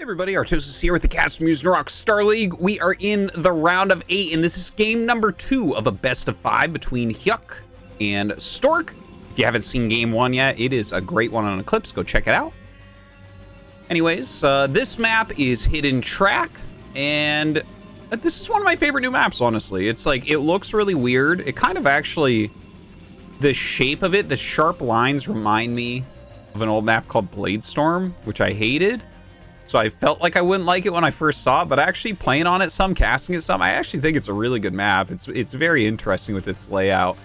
Everybody, Artosis here with the CasterMuse Narak Star League. We are in the round of 8, and this is game number 2 of a best of 5 between HyuK and Stork. If you haven't seen game 1 yet, it is a great one on Eclipse. Go check it out. Anyways, this map is Hidden Track, and this is one of my favorite new maps, honestly. It's like, it looks really weird. It kind of actually, the shape of it, the sharp lines remind me of an old map called Bladestorm, which I hated. So I felt like I wouldn't like it when I first saw it, but actually playing on it some, casting it some, I actually think it's a really good map. It's very interesting with its layout.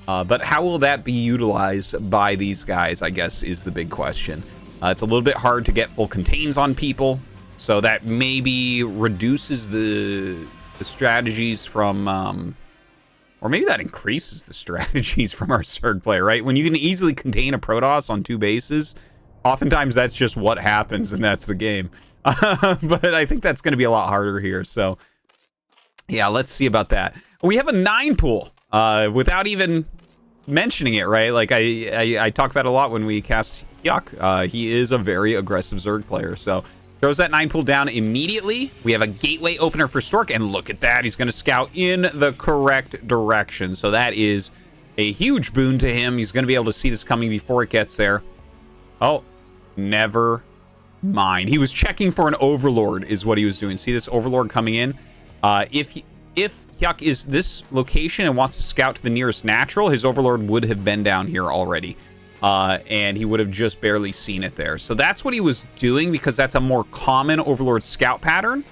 But how will that be utilized by these guys, I guess, is the big question. It's a little bit hard to get full contains on people, so that maybe reduces the strategies from... or maybe that increases the strategies from our Zerg player, right? When you can easily contain a Protoss on 2 bases, oftentimes that's just what happens, and that's the game. But I think that's going to be a lot harder here. So, yeah, let's see about that. We have a 9 pool without even mentioning it, right? Like, I talk about it a lot when we cast HyuK. He is a very aggressive Zerg player. So, throws that 9 pool down immediately. We have a gateway opener for Stork, and look at that. He's going to scout in the correct direction. So, that is a huge boon to him. He's going to be able to see this coming before it gets there. Oh, never mind. He was checking for an Overlord is what he was doing. See this Overlord coming in? If HyuK is this location and wants to scout to the nearest natural, his Overlord would have been down here already. And he would have just barely seen it there. So that's what he was doing, because that's a more common Overlord scout pattern.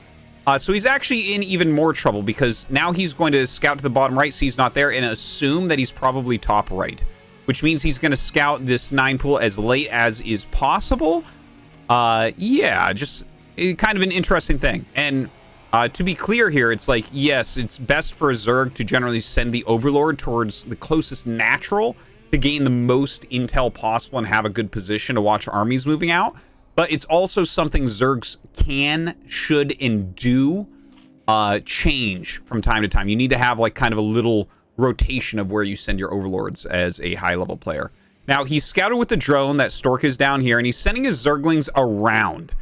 So he's actually in even more trouble, because now he's going to scout to the bottom right, see he's not there, and assume that he's probably top right, which means he's going to scout this 9 pool as late as is possible. Yeah, just kind of an interesting thing. And to be clear here, it's like, yes, it's best for a Zerg to generally send the Overlord towards the closest natural to gain the most intel possible and have a good position to watch armies moving out. But it's also something Zergs can, should, and do change from time to time. You need to have like kind of a little rotation of where you send your Overlords as a high-level player. Now, he's scouted with the drone. That Stork is down here, and he's sending his Zerglings around.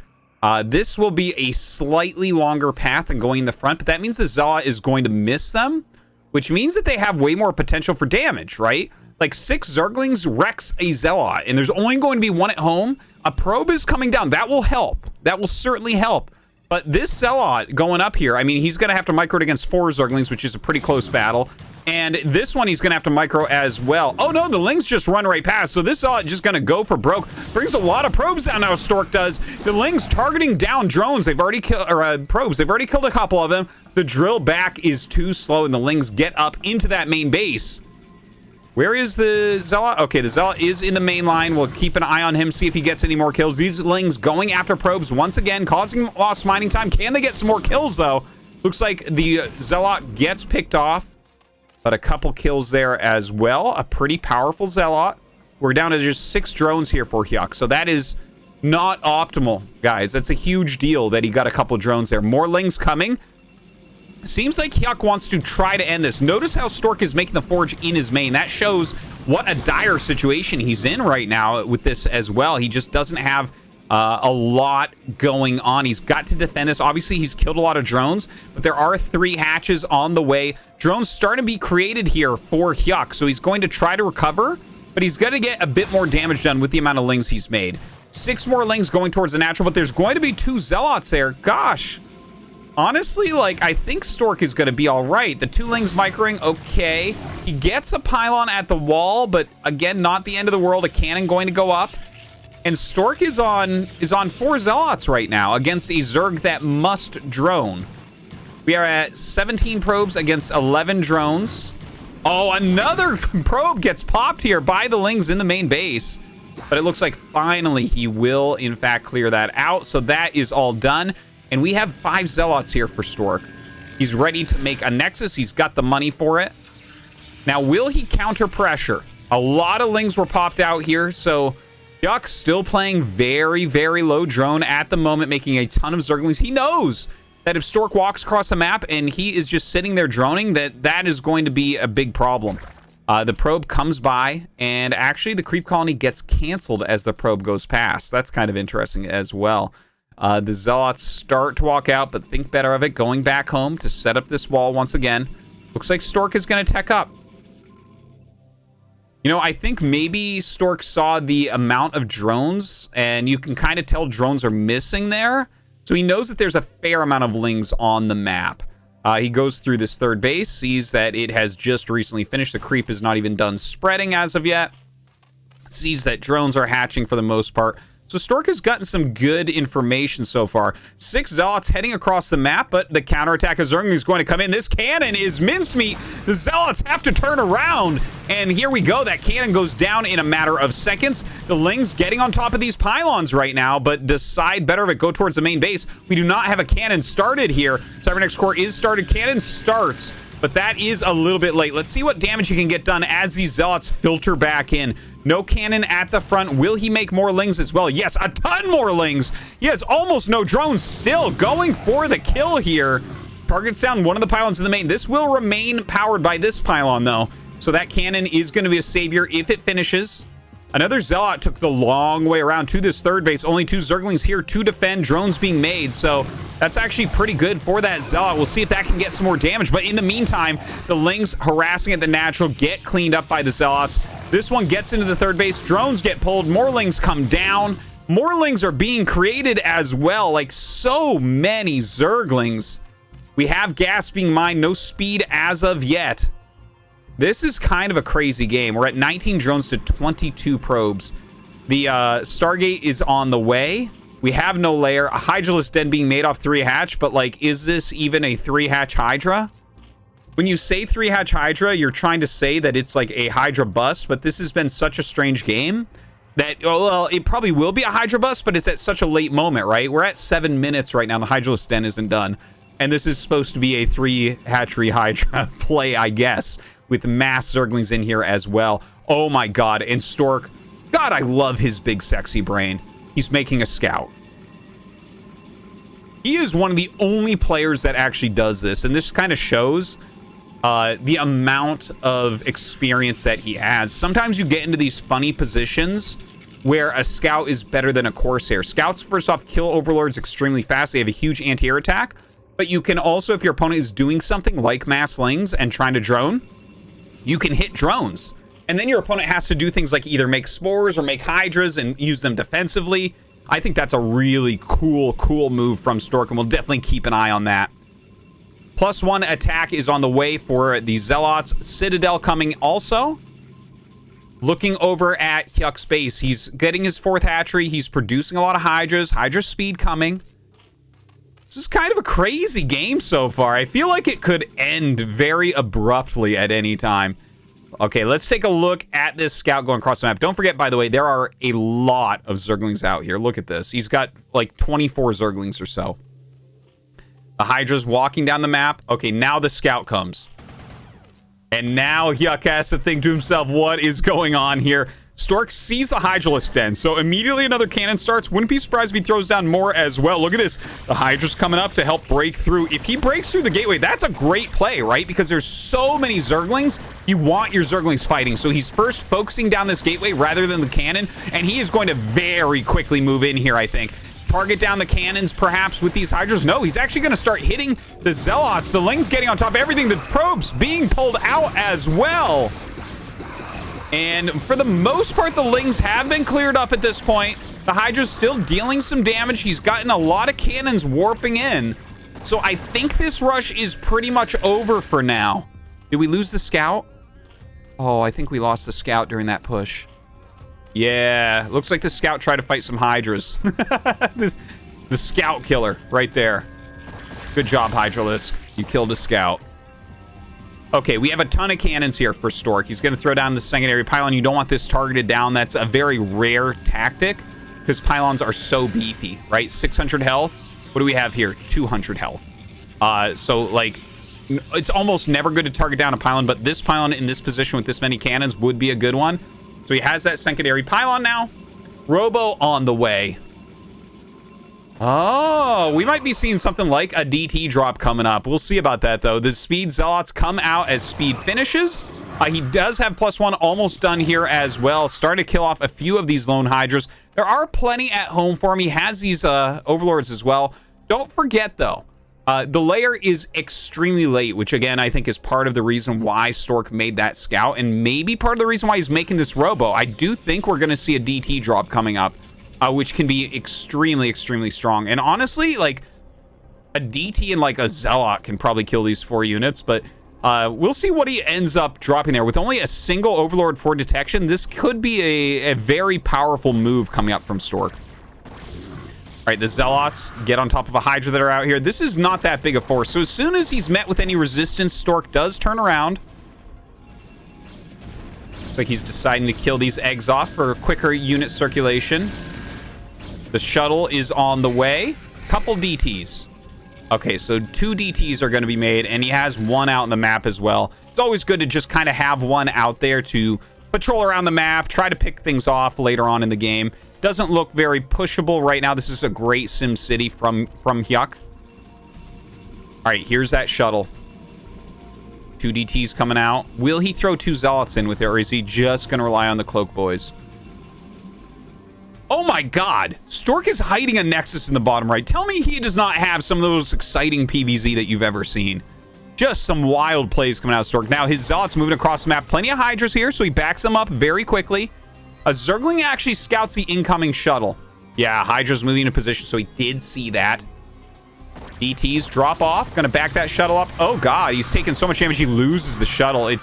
This will be a slightly longer path than going in the front, but that means the Zealot is going to miss them, which means that they have way more potential for damage, right? Like 6 Zerglings wrecks a Zealot, and there's only going to be 1 at home. A probe is coming down. That will help. That will certainly help. But this Zealot going up here, I mean, he's going to have to micro it against 4 Zerglings, which is a pretty close battle. And this one he's going to have to micro as well. Oh, no, the Lings just run right past. So this Zealot just going to go for broke. Brings a lot of probes down now, Stork does. The Lings targeting down drones. They've already killed, or probes. They've already killed a couple of them. The drill back is too slow, and the Lings get up into that main base. Where is the Zealot? Okay, the Zealot is in the main line. We'll keep an eye on him, see if he gets any more kills. These Lings going after probes once again, causing lost mining time. Can they get some more kills, though? Looks like the Zealot gets picked off, but a couple kills there as well. A pretty powerful Zealot. We're down to just 6 drones here for HyuK, so that is not optimal, guys. That's a huge deal that he got a couple drones there. More Lings coming. Seems like HyuK wants to try to end this. Notice how Stork is making the forge in his main. That shows what a dire situation he's in right now with this as well. He just doesn't have a lot going on. He's got to defend this. Obviously, he's killed a lot of drones, but there are 3 hatches on the way. Drones starting to be created here for HyuK, so he's going to try to recover, but he's going to get a bit more damage done with the amount of Lings he's made. 6 more Lings going towards the natural, but there's going to be 2 Zealots there. Gosh. Honestly, like, I think Stork is going to be all right. The 2 Lings microing, okay. He gets a pylon at the wall, but again, not the end of the world. A cannon going to go up. And Stork is on 4 Zealots right now against a Zerg that must drone. We are at 17 probes against 11 drones. Oh, another probe gets popped here by the Lings in the main base. But it looks like finally he will, in fact, clear that out. So that is all done. And we have 5 Zealots here for Stork. He's ready to make a Nexus. He's got the money for it. Now, will he counter pressure? A lot of Lings were popped out here, so HyuK still playing very, very low drone at the moment, making a ton of Zerglings. He knows that if Stork walks across the map and he is just sitting there droning, that is going to be a big problem. The probe comes by, and actually the creep colony gets canceled as the probe goes past. That's kind of interesting as well. The Zealots start to walk out, but think better of it, going back home to set up this wall once again. Looks like Stork is going to tech up. You know, I think maybe Stork saw the amount of drones, and you can kind of tell drones are missing there. So he knows that there's a fair amount of lings on the map. He goes through this third base, sees that it has just recently finished. The creep is not even done spreading as of yet. Sees that drones are hatching for the most part. So Stork has gotten some good information so far. 6 Zealots heading across the map, but the counterattack of Zergling is going to come in. This cannon is mincemeat. The Zealots have to turn around. And here we go. That cannon goes down in a matter of seconds. The Lings getting on top of these pylons right now, but decide better of it. Go towards the main base. We do not have a cannon started here. Cybernex Core is started. Cannon starts, but that is a little bit late. Let's see what damage he can get done as these Zealots filter back in. No cannon at the front. Will he make more Lings as well? Yes, a ton more Lings. He has almost no drones, still going for the kill here. Targets down one of the pylons in the main. This will remain powered by this pylon, though. So that cannon is going to be a savior if it finishes. Another Zealot took the long way around to this third base. Only 2 Zerglings here to defend. Drones being made. So that's actually pretty good for that Zealot. We'll see if that can get some more damage. But in the meantime, the Lings harassing at the natural get cleaned up by the Zealots. This one gets into the third base. Drones get pulled. More Lings come down. More Lings are being created as well. Like so many Zerglings. We have gas being mined. No speed as of yet. This is kind of a crazy game. We're at 19 drones to 22 probes. The Stargate is on the way. We have no layer. A Hydralisk Den being made off 3 hatch, but like, is this even a 3 hatch Hydra? When you say 3 hatch Hydra, you're trying to say that it's like a Hydra bust, but this has been such a strange game that, well, it probably will be a Hydra bust, but it's at such a late moment, right? We're at 7 minutes right now. The Hydralisk Den isn't done. And this is supposed to be a 3 hatchery Hydra play, I guess, with mass Zerglings in here as well. Oh my god. And Stork, god, I love his big sexy brain. He's making a scout. He is one of the only players that actually does this, and this kind of shows the amount of experience that he has. Sometimes you get into these funny positions where a scout is better than a Corsair. Scouts, first off, kill overlords extremely fast. They have a huge anti-air attack, but you can also, if your opponent is doing something like mass Lings and trying to drone, you can hit drones. And then your opponent has to do things like either make spores or make Hydras and use them defensively. I think that's a really cool move from Stork, and we'll definitely keep an eye on that. +1 attack is on the way for the Zealots. Citadel coming also. Looking over at HyuK's base, he's getting his 4th hatchery. He's producing a lot of Hydras. Hydra speed coming. This is kind of a crazy game so far. I feel like it could end very abruptly at any time. Okay, let's take a look at this scout going across the map. Don't forget, by the way, there are a lot of Zerglings out here. Look at this. He's got like 24 Zerglings or so. The Hydra's walking down the map. Okay, now the scout comes. And now HyuK has to think to himself, what is going on here? Stork sees the Hydralisk Den, so immediately another cannon starts. Wouldn't be surprised if he throws down more as well. Look at this. The Hydra's coming up to help break through. If he breaks through the gateway, that's a great play, right? Because there's so many Zerglings. You want your Zerglings fighting. So he's first focusing down this gateway rather than the cannon, and he is going to very quickly move in here, I think. Target down the cannons, perhaps, with these Hydras. No, he's actually going to start hitting the Zealots. The Lings getting on top of everything. The probes being pulled out as well. And for the most part, the Lings have been cleared up at this point. The Hydra's still dealing some damage. He's gotten a lot of cannons warping in. So I think this rush is pretty much over for now. Did we lose the scout? Oh, I think we lost the scout during that push. Yeah, looks like the scout tried to fight some Hydras. The scout killer right there. Good job, Hydralisk. You killed a scout. Okay, we have a ton of cannons here for Stork. He's going to throw down the secondary pylon. You don't want this targeted down. That's a very rare tactic because pylons are so beefy, right? 600 health. What do we have here? 200 health. So, like, it's almost never good to target down a pylon, but this pylon in this position with this many cannons would be a good one. So he has that secondary pylon now. Robo on the way. Oh, we might be seeing something like a DT drop coming up. We'll see about that, though. The speed Zealots come out as speed finishes. He does have +1 almost done here as well. Starting to kill off a few of these lone Hydras. There are plenty at home for him. He has these overlords as well. Don't forget, though, the layer is extremely late, which, again, I think is part of the reason why Stork made that scout, and maybe part of the reason why he's making this robo. I do think we're going to see a DT drop coming up, which can be extremely, extremely strong. And honestly, like, a DT and, like, a Zealot can probably kill these 4 units, but we'll see what he ends up dropping there. With only a single Overlord for detection, this could be a very powerful move coming up from Stork. All right, the Zealots get on top of a Hydra that are out here. This is not that big a force. So as soon as he's met with any resistance, Stork does turn around. Looks like he's deciding to kill these eggs off for quicker unit circulation. The shuttle is on the way. Couple DTs. Okay, so 2 DTs are going to be made, and he has 1 out on the map as well. It's always good to just kind of have 1 out there to patrol around the map, try to pick things off later on in the game. Doesn't look very pushable right now. This is a great Sim City from HyuK. All right, here's that shuttle. 2 DTs coming out. Will he throw 2 Zealots in with it, or is he just going to rely on the Cloak Boys? Oh my god! Stork is hiding a Nexus in the bottom right. Tell me he does not have some of those exciting PvZ that you've ever seen. Just some wild plays coming out of Stork. Now, his Zealots moving across the map. Plenty of Hydras here, so he backs them up very quickly. A Zergling actually scouts the incoming shuttle. Yeah, Hydra's moving into position, so he did see that. DTs drop off. Gonna back that shuttle up. Oh god, he's taking so much damage he loses the shuttle. And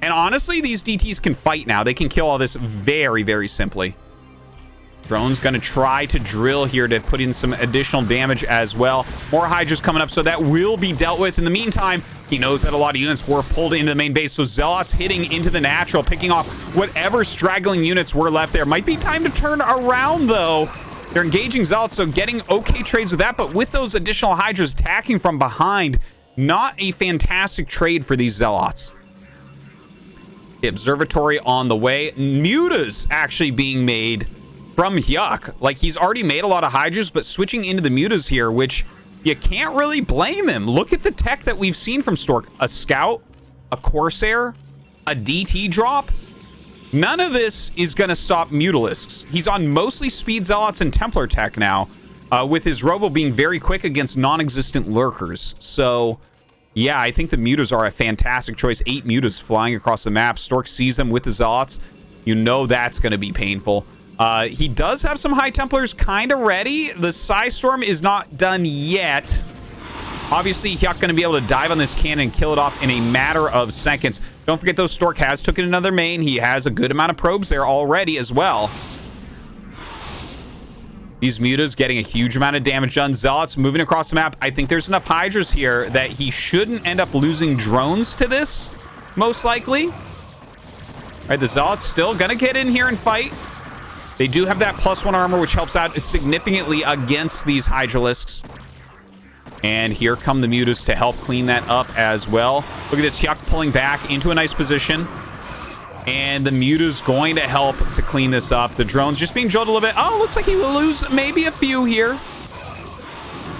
honestly, these DTs can fight now. They can kill all this very, very simply. Drone's going to try to drill here to put in some additional damage as well. More Hydras coming up, so that will be dealt with. In the meantime, he knows that a lot of units were pulled into the main base, so Zealots hitting into the natural, picking off whatever straggling units were left there. Might be time to turn around, though. They're engaging Zealots, so getting okay trades with that, but with those additional Hydras attacking from behind, not a fantastic trade for these Zealots. The observatory on the way. Mutas actually being made from HyuK. Like, he's already made a lot of Hydras, but switching into the Mutas here, which you can't really blame him. Look at the tech that we've seen from Stork. A Scout, a Corsair, a DT drop. None of this is going to stop Mutalisks. He's on mostly Speed Zealots and Templar tech now, with his Robo being very quick against non-existent Lurkers. So, yeah, I think the Mutas are a fantastic choice. 8 Mutas flying across the map. Stork sees them with the Zealots. You know that's going to be painful. He does have some High Templars kind of ready. The Psystorm is not done yet. Obviously, HyuK going to be able to dive on this cannon and kill it off in a matter of seconds. Don't forget, though, Stork has taken another main. He has a good amount of probes there already as well. These Mutas getting a huge amount of damage done. Zealots moving across the map. I think there's enough Hydras here that he shouldn't end up losing drones to this, most likely. All right, the Zealots still going to get in here and fight. They do have that +1 armor, which helps out significantly against these Hydralisks. And here come the Mutas to help clean that up as well. Look at this, HyuK pulling back into a nice position. And the Mutas going to help to clean this up. The drones just being drilled a little bit. Oh, looks like he will lose maybe a few here.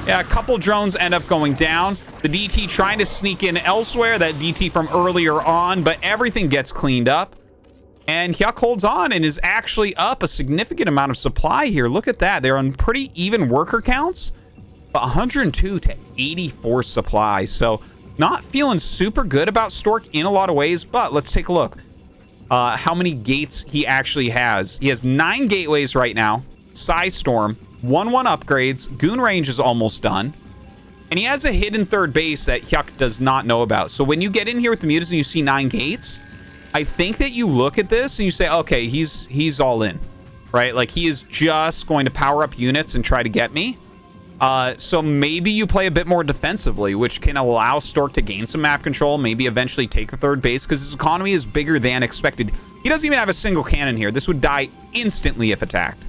Yeah, a couple drones end up going down. The DT trying to sneak in elsewhere. That DT from earlier on, but everything gets cleaned up. And HyuK holds on and is actually up a significant amount of supply here. Look at that. They're on pretty even worker counts. 102 to 84 supply. So not feeling super good about Stork in a lot of ways, but let's take a look. How many gates he actually has. He has 9 gateways right now. Psystorm, 1/1 upgrades. Goon range is almost done. And he has a hidden third base that HyuK does not know about. So when you get in here with the Mutas and you see 9 gates, I think that you look at this and you say, okay, he's all in, right? Like, he is just going to power up units and try to get me. So maybe you play a bit more defensively, which can allow Stork to gain some map control, maybe eventually take the third base, because his economy is bigger than expected. He doesn't even have a single cannon here. This would die instantly if attacked.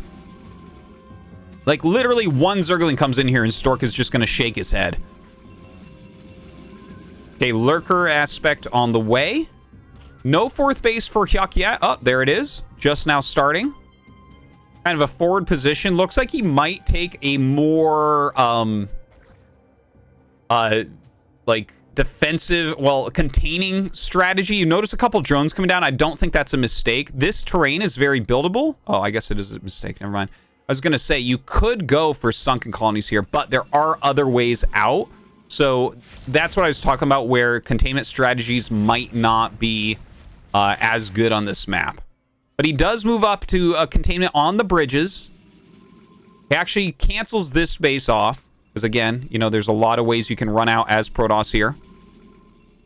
Like, literally one Zergling comes in here and Stork is just going to shake his head. Okay, Lurker aspect on the way. No 4th base for HyuK yet. Oh, there it is. Just now starting. Kind of a forward position. Looks like he might take a more, like, defensive, well, containing strategy. You notice a couple drones coming down. I don't think that's a mistake. This terrain is very buildable. Oh, I guess it is a mistake. Never mind. I was going to say you could go for sunken colonies here, but there are other ways out. So that's what I was talking about, where containment strategies might not be as good on this map. But he does move up to containment on the bridges. He actually cancels this base off. Because again, you know, there's a lot of ways you can run out as Protoss here.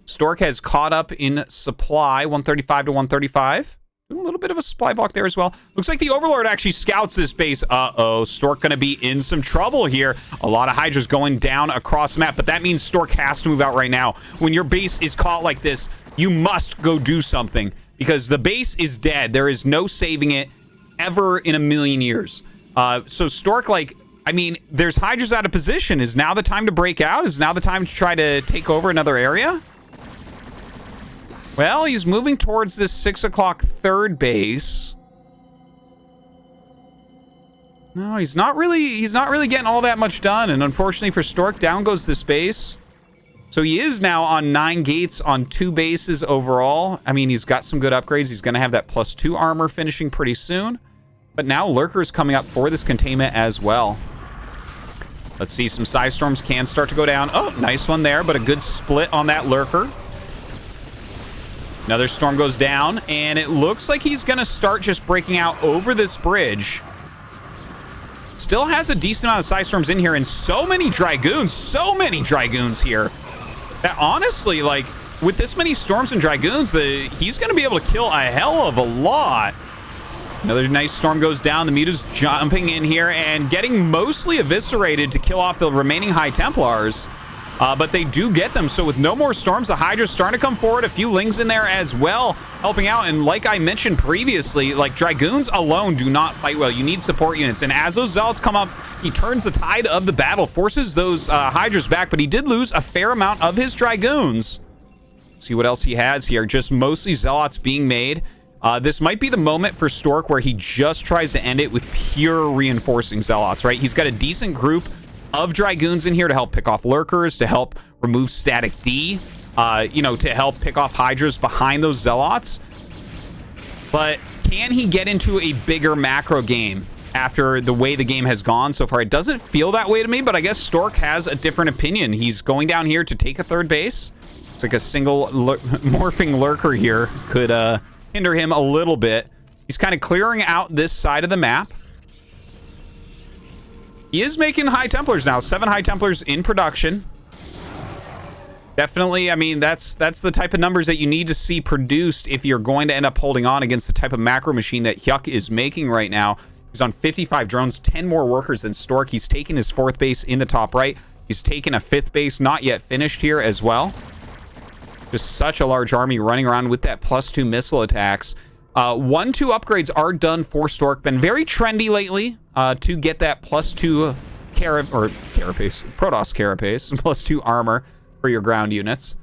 Stork has caught up in supply, 135 to 135. A little bit of a supply block there as well. Looks like the Overlord actually scouts this base. Uh-oh, Stork going to be in some trouble here. A lot of Hydras going down across the map, but that means Stork has to move out right now. When your base is caught like this, you must go do something, because the base is dead. There is no saving it ever in a million years. So Stork, like, I mean, there's Hydras out of position. Is now the time to break out? Is now the time to try to take over another area? Well, he's moving towards this 6 o'clock third base. No, he's not really getting all that much done. And unfortunately for Stork, down goes this base. So he is now on 9 gates on 2 bases overall. I mean, he's got some good upgrades. He's going to have that +2 armor finishing pretty soon. But now Lurker's coming up for this containment as well. Let's see, some Psystorms can start to go down. Oh, nice one there, but a good split on that Lurker. Another Storm goes down, and it looks like he's going to start just breaking out over this bridge. Still has a decent amount of Psystorms in here, and so many Dragoons here. That honestly, like, with this many Storms and Dragoons, he's going to be able to kill a hell of a lot. Another nice Storm goes down. The Muta's jumping in here and getting mostly eviscerated to kill off the remaining High Templars. But they do get them. So with no more Storms, the Hydra's starting to come forward. A few Lings in there as well, helping out. And like I mentioned previously, like, Dragoons alone do not fight well. You need support units. And as those Zealots come up, he turns the tide of the battle, forces those Hydras back. But he did lose a fair amount of his Dragoons. See what else he has here. Just mostly Zealots being made. This might be the moment for Stork where he just tries to end it with pure reinforcing Zealots, right? He's got a decent group of Dragoons in here to help pick off Lurkers, to help remove Static D, you know, to help pick off Hydras behind those Zealots. But can he get into a bigger macro game after the way the game has gone so far? It doesn't feel that way to me, but I guess Stork has a different opinion. He's going down here to take a third base. It's like a single morphing Lurker here could hinder him a little bit. He's kind of clearing out this side of the map. He is making High Templars now. 7 High Templars in production. Definitely, I mean, that's the type of numbers that you need to see produced if you're going to end up holding on against the type of macro machine that HyuK is making right now. He's on 55 drones, 10 more workers than Stork. He's taken his 4th base in the top right. He's taken a 5th base, not yet finished here as well. Just such a large army running around with that +2 missile attacks. 1-2 upgrades are done for Stork. Been very trendy lately to get that +2 Carapace, Protoss Carapace, +2 armor for your ground units.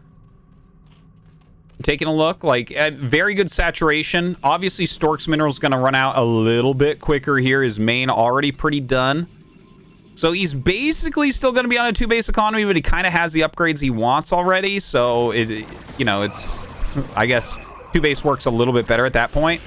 Taking a look, like, at very good saturation. Obviously, Stork's mineral's going to run out a little bit quicker here. His main already pretty done. So he's basically still going to be on a 2-base economy, but he kind of has the upgrades he wants already. So, you know, it's, I guess, 2-base works a little bit better at that point.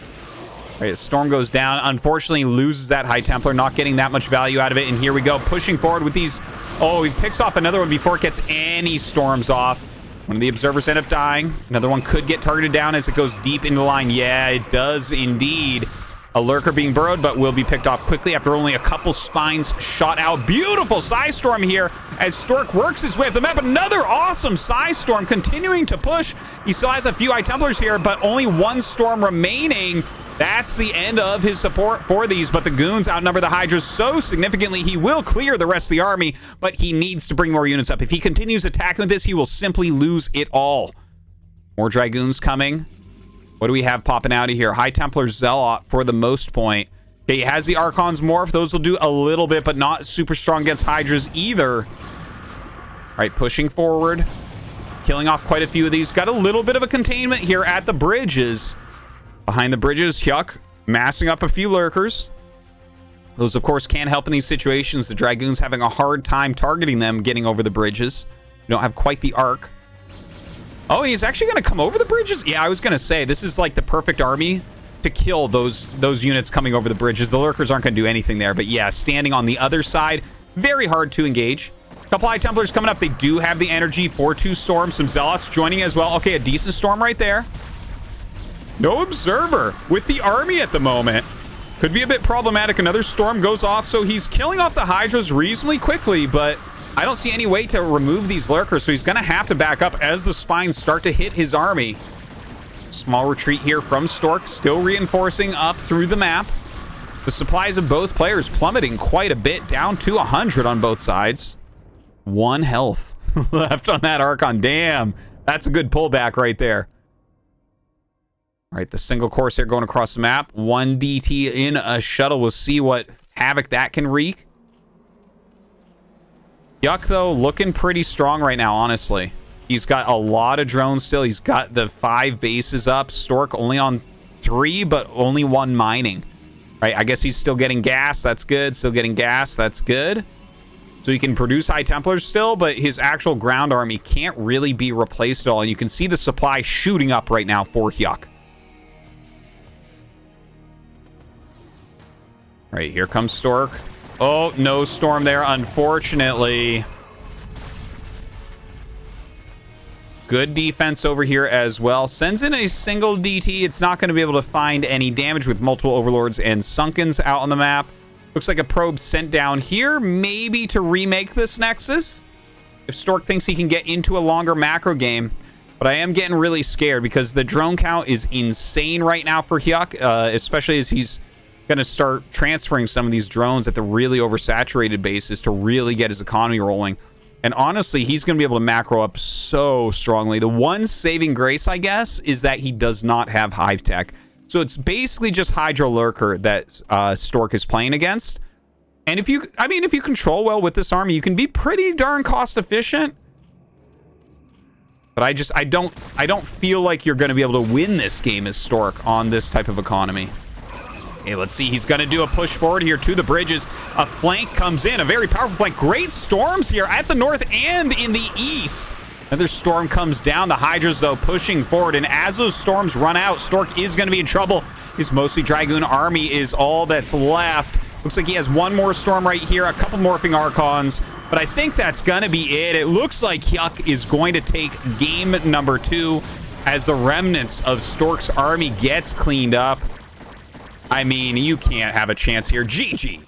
All right, Storm goes down. Unfortunately, loses that High Templar, not getting that much value out of it. And here we go, pushing forward with these. Oh, he picks off another one before it gets any Storms off. One of the observers end up dying. Another one could get targeted down as it goes deep into the line. Yeah, it does indeed. A Lurker being burrowed, but will be picked off quickly after only a couple spines shot out. Beautiful Psystorm here as Stork works his way up the map. Another awesome Psystorm continuing to push. He still has a few High Templars here, but only 1 Storm remaining. That's the end of his support for these, but the Goons outnumber the Hydras so significantly he will clear the rest of the army, but he needs to bring more units up. If he continues attacking with this, he will simply lose it all. More Dragoons coming. What do we have popping out of here? High Templar Zealot for the most point. Okay, he has the Archon's Morph. Those will do a little bit, but not super strong against Hydras either. All right, pushing forward. Killing off quite a few of these. Got a little bit of a containment here at the bridges. Behind the bridges, HyuK massing up a few Lurkers. Those, of course, can help in these situations. The Dragoons having a hard time targeting them getting over the bridges. You don't have quite the arc. Oh, he's actually going to come over the bridges? Yeah, I was going to say, this is like the perfect army to kill those units coming over the bridges. The lurkers aren't going to do anything there. But yeah, standing on the other side, very hard to engage. Couple High Templars coming up. They do have the energy for 2 storms. Some Zealots joining as well. Okay, a decent storm right there. No Observer with the army at the moment. Could be a bit problematic. Another storm goes off, so he's killing off the Hydras reasonably quickly, but I don't see any way to remove these lurkers, so he's going to have to back up as the spines start to hit his army. Small retreat here from Stork, still reinforcing up through the map. The supplies of both players plummeting quite a bit, down to 100 on both sides. 1 health left on that Archon. Damn, that's a good pullback right there. All right, the single course here going across the map. 1 DT in a shuttle. We'll see what havoc that can wreak. HyuK, though, looking pretty strong right now, honestly. He's got a lot of drones still. He's got the 5 bases up. Stork only on 3, but only 1 mining. Right, I guess he's still getting gas. That's good. Still getting gas. That's good. So he can produce High Templars still, but his actual ground army can't really be replaced at all. And you can see the supply shooting up right now for HyuK. All right, here comes Stork. Oh, no storm there, unfortunately. Good defense over here as well. Sends in a single DT. It's not going to be able to find any damage with multiple Overlords and Sunkens out on the map. Looks like a probe sent down here, maybe to remake this Nexus. If Stork thinks he can get into a longer macro game. But I am getting really scared because the drone count is insane right now for HyuK, especially as he's going to start transferring some of these drones at the really oversaturated bases to really get his economy rolling. And honestly, he's going to be able to macro up so strongly. The one saving grace, I guess, is that he does not have Hive Tech. So it's basically just Hydra Lurker that Stork is playing against. And if you control well with this army, you can be pretty darn cost efficient. But I don't feel like you're going to be able to win this game as Stork on this type of economy. Okay, let's see. He's going to do a push forward here to the bridges. A flank comes in, a very powerful flank. Great storms here at the north and in the east. Another storm comes down. The Hydras, though, pushing forward. And as those storms run out, Stork is going to be in trouble. His mostly Dragoon army is all that's left. Looks like he has one more storm right here, a couple morphing Archons. But I think that's going to be it. It looks like HyuK is going to take game number 2 as the remnants of Stork's army gets cleaned up. I mean, you can't have a chance here. GG.